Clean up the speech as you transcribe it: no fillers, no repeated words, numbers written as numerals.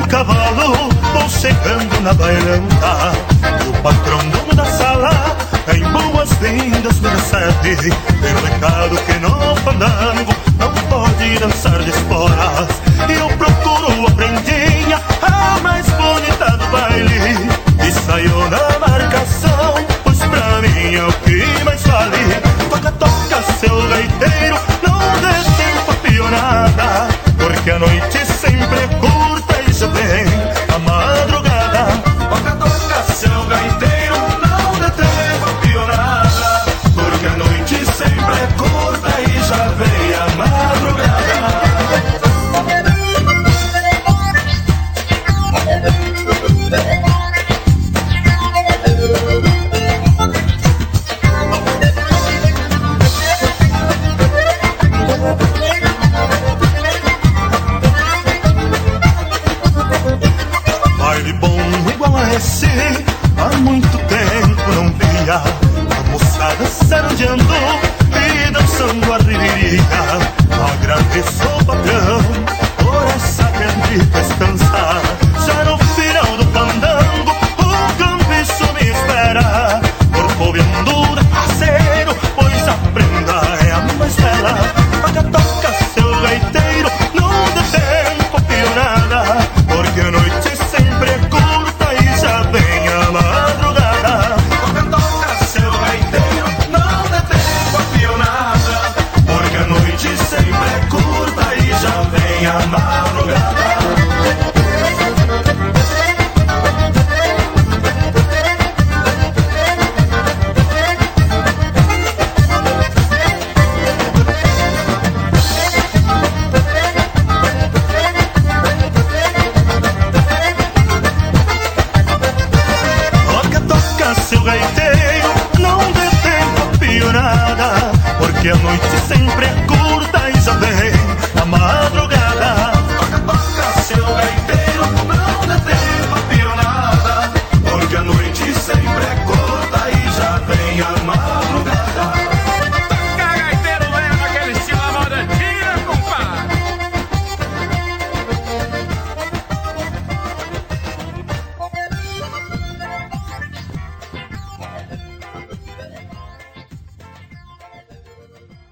cavalo, vou chegando na bailanta. E o patrão dono da sala, em boas-vindas me recebe. Tem um recado que no fandango não pode dançar de esporas. E eu procuro a prendinha, a mais bonita do baile. E saio na marcação, pois pra mim é o que mais vale. Toca, toca, seu gaiteiro, não dê tempo a pionada, porque a noite sempre é curta e já vem a madrugada. Toca, toca, seu gaiteiro, não dê tempo a pionada, porque a noite sempre é curta e já vem a madrugada. Baile bom igual a esse, há muito tempo não via. A moçada sarandeando e dançando a riririca. Agradeço ao patrão por essa grande festança. Já no final do fandango o cambicho me espera. Corpo viando parceiro, pois a prenda é a mais bela. Toca, toca, seu gaiteiro, não dê tempo a pionada, porque a noite sempre é curta e já vem a madrugada. Toca, toca, seu gaiteiro, não dê tempo a pionada, porque a noite sempre é curta e já vem a madrugada. Toca, toca, seu gaiteiro, não dê tempo a pionada, porque a noite sempre é curta